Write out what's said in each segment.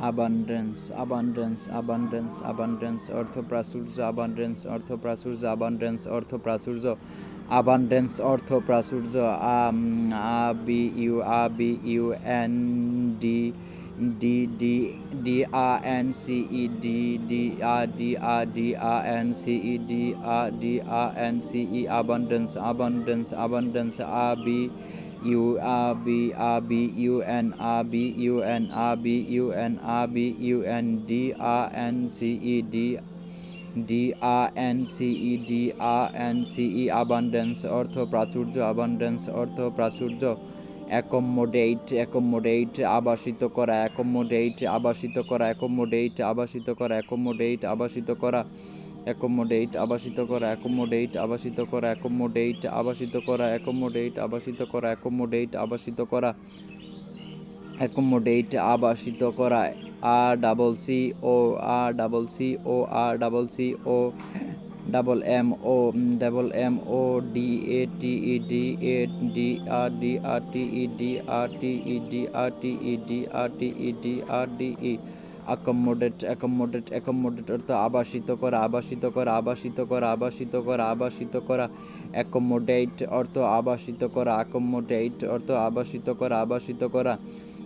abundance, abundance, abundance, abundance, অর্থ প্রাচুর্য, abundance, অর্থ প্রাচুর্য, abundance, অর্থ প্রাচুর্য, abundance, অর্থ প্রাচুর্য, abundance, abundance, abundance, abundance, অর্থ প্রাচুর্য, abundance, অর্থ প্রাচুর্য, accommodate, accommodate, আবাসিত করা, accommodate, আবাসিত করা, accommodate, আবাসিত করা, accommodate, আবাসিত করা, accommodate, আবাসিত করা, accommodate, আবাসিত করা, accommodate, আবাসিত করা, accommodate, আবাসিত করা, accommodate, আবাসিত করা, accommodate, আবাসিত করা, RCCO, double MODATE, accommodate, accommodate, accommodate, অর্থ আবাসিত করা, আবাসিত করা, আবাসিত করা, আবাসিত করা, আবাসিত করা, accommodate, অর্থ আবাসিত করা, accommodate, অর্থ আবাসিত করা, আবাসিত করা,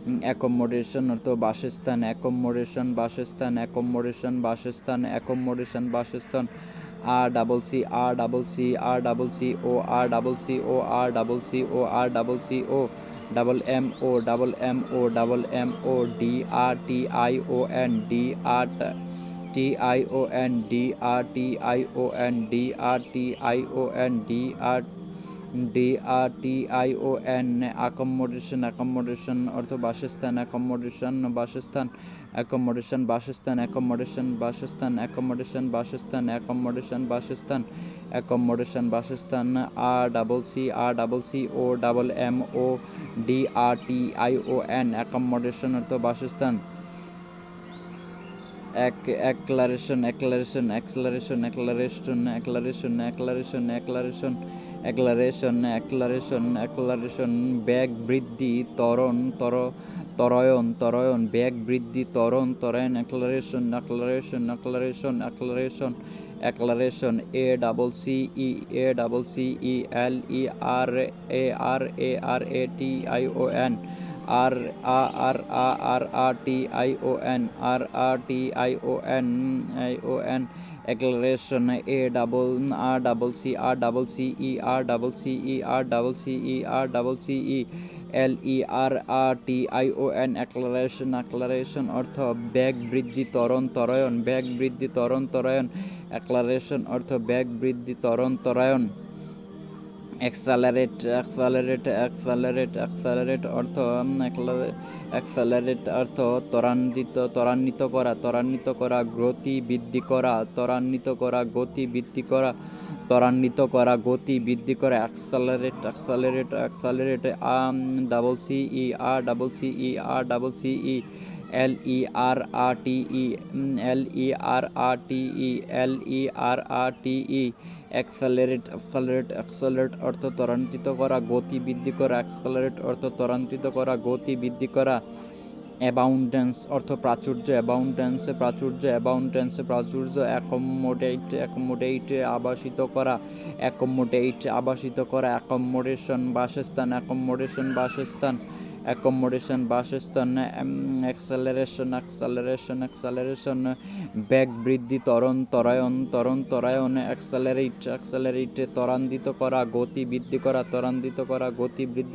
accommodation, অর্থ বাসস্থান, accommodation, বাসস্থান, accommodation, বাসস্থান, accommodation, বাসস্থান, accommodation, accommodation, অর্থ বাসস্থান, accommodation, বাসস্থান, accommodation, বাসস্থান, accommodation, বাসস্থান, accommodation, বাসস্থান, accommodation, বাসস্থান, accommodation, বাসস্থান, RCCOMMODATION, accommodation, অর্থ বাসস্থান, acceleration, acceleration, acceleration, acceleration, acceleration, acceleration, acceleration, acceleration, acceleration, acceleration, বেগ বৃদ্ধি, ত্বরণ, বেগ বৃদ্ধি, ত্বরণ, acceleration, acceleration, acceleration, acceleration, acceleration, ACCELERARARATION, RRRRRTION, acceleration, ACCERTION, acceleration, acceleration, অর্থ বেগ বৃদ্ধি, ত্বরণ, বেগ বৃদ্ধি, ত্বরণ, acceleration, অর্থ বেগ বৃদ্ধি, ত্বরণ, accelerate, accelerate, accelerate, accelerate, অর্থ accelerate, অর্থ ত্বরান্বিত করা, গতি বৃদ্ধি করা, ত্বরান্বিত করা, গতি বৃদ্ধি করা, ত্বরান্বিত করা, গতি বৃদ্ধি করা, accelerate, accelerate, accelerate, LERRTE, accelerate, accelerate, accelerate, অর্থ ত্বরান্বিত করা, গতি বৃদ্ধি করা, accelerate, অর্থ ত্বরান্বিত করা, গতি বৃদ্ধি করা, abundance, অর্থ প্রাচুর্য, abundance, প্রাচুর্য, accommodate, আবাসিত করা, accommodation, বাসস্থান, acceleration, বেগ বৃদ্ধি, ত্বরায়ণ, accelerate, ত্বরান্বিত করা, গতি বৃদ্ধি করা, গতি বৃদ্ধি